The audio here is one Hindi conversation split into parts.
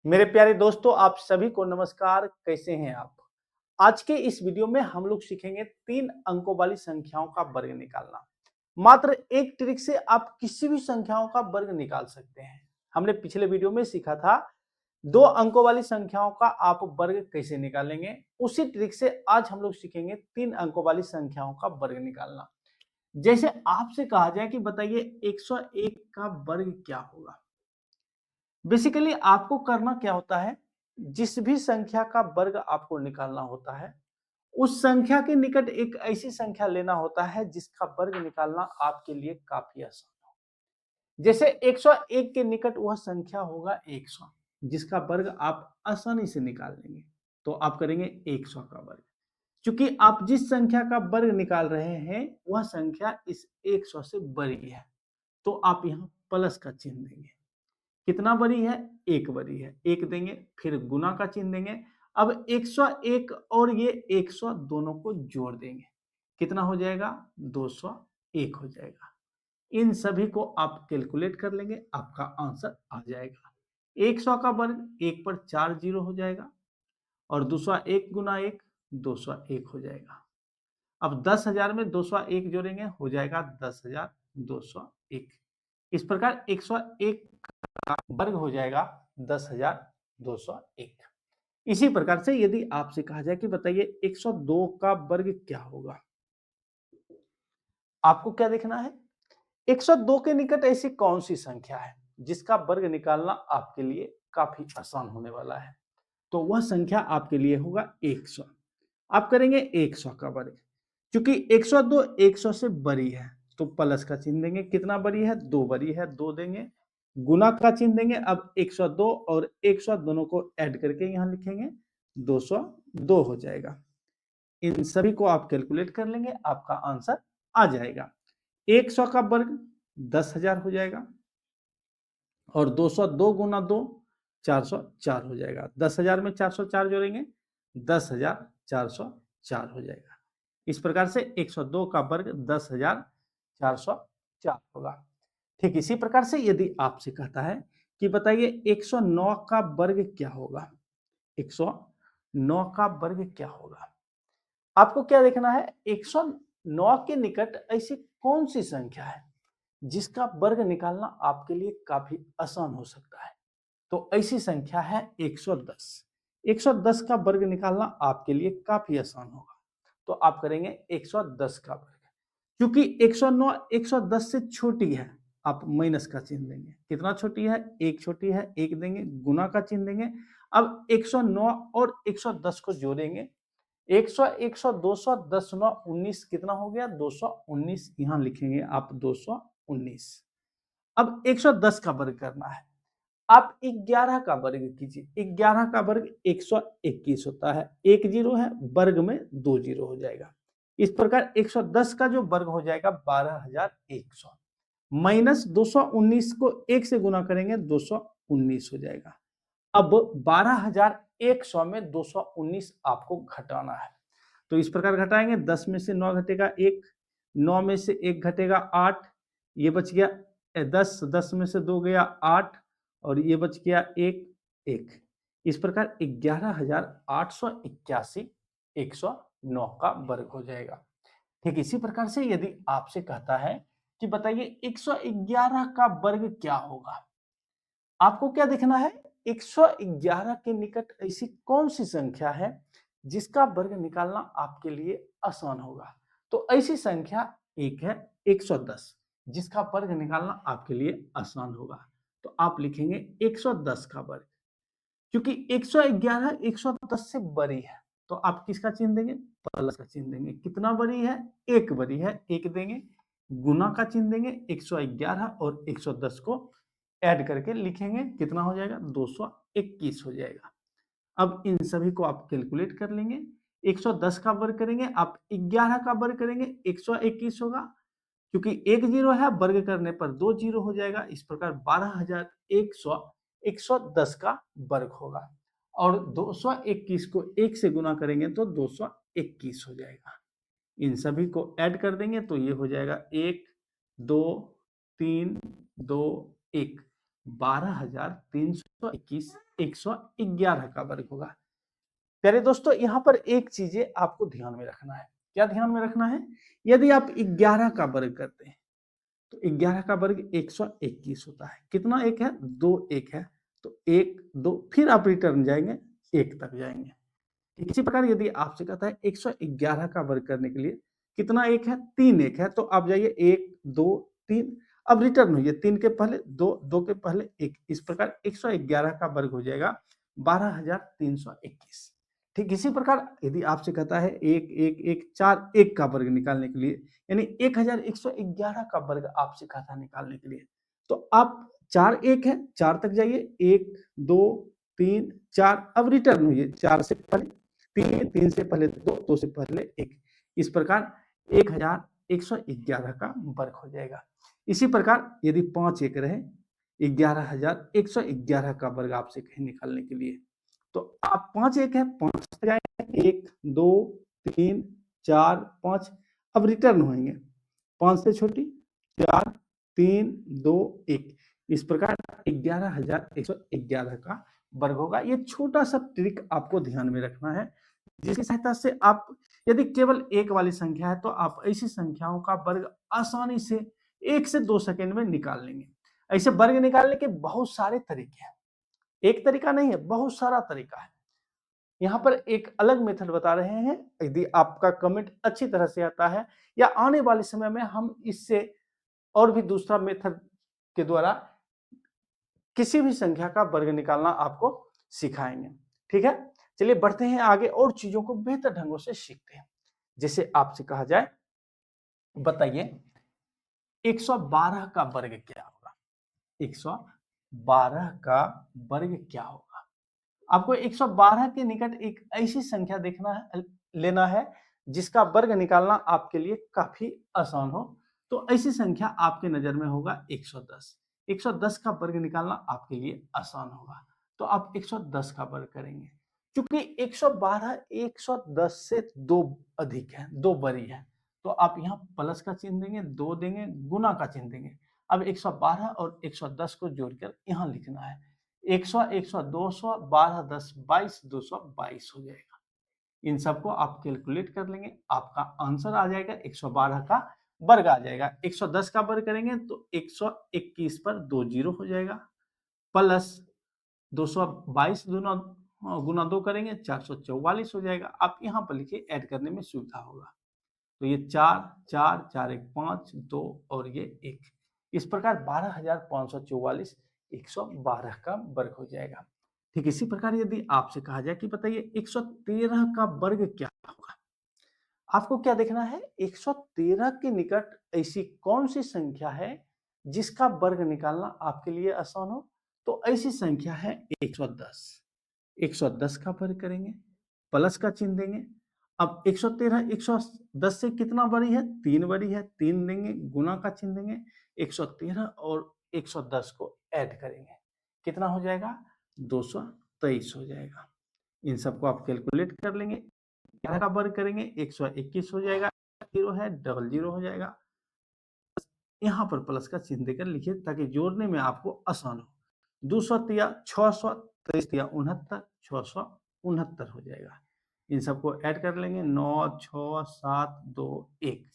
मेरे प्यारे दोस्तों, आप सभी को नमस्कार। कैसे हैं आप? आज के इस वीडियो में हम लोग सीखेंगे 3 अंकों वाली संख्याओं का वर्ग निकालना। मात्र एक ट्रिक से आप किसी भी संख्याओं का वर्ग निकाल सकते हैं। हमने पिछले वीडियो में सीखा था 2 अंकों वाली संख्याओं का आप वर्ग कैसे निकालेंगे। उसी ट्रिक से आज हम लोग सीखेंगे 3 अंकों वाली संख्याओं का वर्ग निकालना। जैसे आपसे कहा जाए कि बताइए 101 का वर्ग क्या होगा? बेसिकली आपको करना क्या होता है, जिस भी संख्या का वर्ग आपको निकालना होता है, उस संख्या के निकट एक ऐसी संख्या लेना होता है जिसका वर्ग निकालना आपके लिए काफी आसान हो। जैसे 101 के निकट वह संख्या होगा 100, जिसका वर्ग आप आसानी से निकाल लेंगे। तो आप करेंगे 100 का वर्ग। क्योंकि आप जिस संख्या का वर्ग निकाल रहे हैं वह संख्या इस 100 से बड़ी है, तो आप यहाँ प्लस का चिन्ह देंगे। कितना बड़ी है? 1 बड़ी है, 1 देंगे, फिर गुना का चिन्ह देंगे। अब 101 और ये 100 दोनों को जोड़ देंगे। कितना हो जाएगा? 201 हो जाएगा। इन सभी को आप कैलकुलेट कर लेंगे, आपका आंसर आ जाएगा। 100 का वर्ग 1 पर 4 जीरो हो जाएगा और 201 गुना 1 201 हो जाएगा। अब 10,000 में 201 जोड़ेंगे, हो जाएगा 10,201। इस प्रकार 101 का वर्ग हो जाएगा 10,201। इसी प्रकार से यदि आपसे कहा जाए कि बताइए 102 का वर्ग क्या होगा, आपको क्या देखना है? 102 के निकट ऐसी कौन सी संख्या है जिसका वर्ग निकालना आपके लिए काफी आसान होने वाला है? तो वह संख्या आपके लिए होगा 100। आप करेंगे 100 का वर्ग। क्योंकि 102 100 से बड़ी है तो प्लस का चिन्ह देंगे। कितना बड़ी है? 2 बड़ी है, 2 देंगे। गुना का चिन्ह देंगे। अब 102 और 100 दोनों को ऐड करके यहाँ लिखेंगे, 202 हो जाएगा। इन सभी को आप कैलकुलेट कर लेंगे, आपका आंसर आ जाएगा। 100 का वर्ग 10,000 हो जाएगा और 202 गुना 2 404 हो जाएगा। 10,000 में 404 जोड़ेंगे, 10,404 हो जाएगा। इस प्रकार से 102 का वर्ग 10,404 होगा। ठीक इसी प्रकार से यदि आपसे कहता है कि बताइए 109 का वर्ग क्या होगा, 109 का वर्ग क्या होगा, आपको क्या देखना है? 109 के निकट ऐसी कौन सी संख्या है जिसका वर्ग निकालना आपके लिए काफी आसान हो सकता है? तो ऐसी संख्या है 110। 110 का वर्ग निकालना आपके लिए काफी आसान होगा। तो आप करेंगे 110 का वर्ग। क्योंकि 109 110 से छोटी है, आप माइनस का चिन्ह देंगे। कितना छोटी है? 1 छोटी है, 1 देंगे, गुना का चिन्ह देंगे। अब 109 और 110 को जोड़ेंगे। 100 100 200 10 9 19 कितना हो गया? 219। यहां लिखेंगे आप 219। अब 110 का वर्ग करना है। आप 11 का वर्ग कीजिए। 11 का वर्ग 121 होता है। 1 जीरो है, वर्ग में 2 जीरो हो जाएगा। इस प्रकार 110 का जो वर्ग हो जाएगा 12,100। माइनस 219 को 1 से गुना करेंगे, 219 हो जाएगा। अब 12,100 में 219 आपको घटाना है। तो इस प्रकार घटाएंगे, 10 में से 9 घटेगा 1, 9 में से 1 घटेगा 8, ये बच गया 10, 10 में से 2 गया 8 और ये बच गया 1, 1। इस प्रकार 11,881 109 का वर्ग हो जाएगा। ठीक इसी प्रकार से यदि आपसे कहता है कि बताइए 111 का वर्ग क्या होगा, आपको क्या देखना है? 111 के निकट ऐसी कौन सी संख्या है जिसका वर्ग निकालना आपके लिए आसान होगा? तो ऐसी संख्या एक है 110, जिसका वर्ग निकालना आपके लिए आसान होगा। तो आप लिखेंगे 110 का वर्ग। क्योंकि 111 110 से बड़ी है तो आप किसका चिन्ह देंगे? प्लस का चिन्ह देंगे। कितना बड़ी है? 1 बड़ी है, 1 देंगे। गुना का चिन्ह देंगे, 111 और 110 को ऐड करके लिखेंगे, कितना हो जाएगा? 221 हो जाएगा। अब इन सभी को आप कैलकुलेट कर लेंगे। 110 का वर्ग करेंगे, आप 11 का वर्ग करेंगे, 121 होगा। क्योंकि 1 जीरो है, वर्ग करने पर 2 जीरो हो जाएगा। इस प्रकार 12,100 110 का वर्ग होगा और 221 को 1 से गुना करेंगे तो 221 हो जाएगा। इन सभी को ऐड कर देंगे तो ये हो जाएगा 1 2 3 2 1, 12,300 121 111 का वर्ग होगा। प्यारे दोस्तों, यहाँ पर एक चीजें आपको ध्यान में रखना है। क्या ध्यान में रखना है? यदि आप 11 का वर्ग करते हैं तो 11 का वर्ग 121 होता है। कितना एक है? 2 एक है, तो 1 2, फिर आप रिटर्न जाएंगे 1 तक जाएंगे। इसी प्रकार यदि आपसे कहता है 111 का वर्ग करने के लिए कितना एक है? 3 एक है, तो आप जाइए 1 2 3, अब रिटर्न होइए 3 के पहले 2, 2 के पहले 1। इस प्रकार 111 का वर्ग हो जाएगा 12,321। ठीक इसी प्रकार यदि आपसे कहता है 1 1 1 4 1 का वर्ग निकालने के लिए, यानी 1111 का वर्ग आपसे कहता है निकालने के लिए, तो आप 4 1 है, 4 तक जाइए 1 2 3 4, अब रिटर्न होइए 4 से पहले 3, 3 से पहले 2, 2 से पहले 1। इस प्रकार 1111 का वर्ग हो जाएगा। इसी प्रकार यदि 5 एक रहे, 11,111 का वर्ग आपसे कहीं निकालने के लिए, तो आप 5 एक है, 5 तक जाएंगे 1 2 3 4 5, अब रिटर्न होंगे 5 से छोटी 4 3 2 1। इस प्रकार 11,111 का वर्ग होगा। ये छोटा सा ट्रिक आपको ध्यान में रखना है, जिसकी सहायता से आप यदि केवल एक वाली संख्या है तो आप ऐसी संख्याओं का वर्ग आसानी से 1 से 2 सेकंड में निकाल लेंगे। ऐसे वर्ग निकालने के बहुत सारे तरीके हैं, एक तरीका नहीं है, बहुत सारा तरीका है। यहाँ पर एक अलग मेथड बता रहे हैं। यदि आपका कमेंट अच्छी तरह से आता है या आने वाले समय में हम इससे और भी दूसरा मेथड के द्वारा किसी भी संख्या का वर्ग निकालना आपको सिखाएंगे। ठीक है, चलिए बढ़ते हैं आगे और चीजों को बेहतर ढंगों से सीखते हैं। जैसे आपसे कहा जाए, बताइए 112 का वर्ग क्या होगा? 112 का वर्ग क्या होगा? आपको 112 के निकट एक ऐसी संख्या देखना है, लेना है जिसका वर्ग निकालना आपके लिए काफी आसान हो। तो ऐसी संख्या आपके नजर में होगा 110। 110 का वर्ग निकालना आपके लिए आसान होगा, तो आप 110 का वर्ग करेंगे। क्योंकि 112 110 से 2 अधिक है, 2 बड़ी है, तो आप यहाँ प्लस का चिन्ह देंगे, 2 देंगे, गुना का चिन्ह देंगे। अब 112 और 110 को जोड़कर यहाँ लिखना है 100 100 200 12 10 22 222 हो जाएगा। इन सबको आप कैलकुलेट कर लेंगे, आपका आंसर आ जाएगा 112 का वर्ग आ जाएगा। 110 का वर्ग करेंगे तो 121 पर 2 जीरो हो जाएगा, प्लस 222 गुना 2 करेंगे 444 हो जाएगा। आप यहाँ पर लिखिए, ऐड करने में सुविधा होगा। तो ये 4 4 4 1 5 2 और ये 1। इस प्रकार 12,544 112 का वर्ग हो जाएगा। ठीक इसी प्रकार यदि आपसे कहा जाए कि बताइए 113 का वर्ग क्या होगा, आपको क्या देखना है? 113 के निकट ऐसी कौन सी संख्या है जिसका वर्ग निकालना आपके लिए आसान हो? तो ऐसी संख्या है 110। 110 का वर्ग करेंगे, प्लस का चिन्ह देंगे। अब 113 110 से कितना बड़ी है? 3 बड़ी है, 3 देंगे, गुना का चिन्ह देंगे, 113 और 110 को ऐड करेंगे, कितना हो जाएगा? 223 हो जाएगा। इन सबको आप कैलकुलेट कर लेंगे, 11 का वर्ग करेंगे 121 हो जाएगा, जीरो है डबल जीरो हो जाएगा। यहाँ पर प्लस का चिन्ह देकर लिखिए ताकि जोड़ने में आपको आसान हो। 200 तिया 600, 23 तिया 69, 669 हो जाएगा। इन सबको ऐड कर लेंगे, 9 6 7 2 1।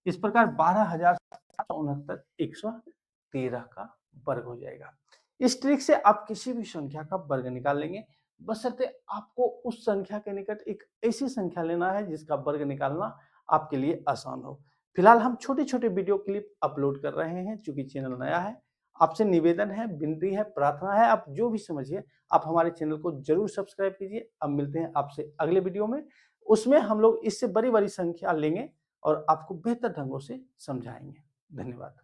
इस प्रकार 12,769 113 का वर्ग हो जाएगा। इस ट्रिक से आप किसी भी संख्या का वर्ग निकाल लेंगे, बशर्ते आपको उस संख्या के निकट एक ऐसी संख्या लेना है जिसका वर्ग निकालना आपके लिए आसान हो। फिलहाल हम छोटे छोटे वीडियो क्लिप अपलोड कर रहे हैं, चूंकि चैनल नया है। आपसे निवेदन है, विनती है, प्रार्थना है, आप जो भी समझिए, आप हमारे चैनल को जरूर सब्सक्राइब कीजिए। अब मिलते हैं आपसे अगले वीडियो में, उसमें हम लोग इससे बड़ी बड़ी संख्या लेंगे और आपको बेहतर ढंगों से समझाएंगे। धन्यवाद।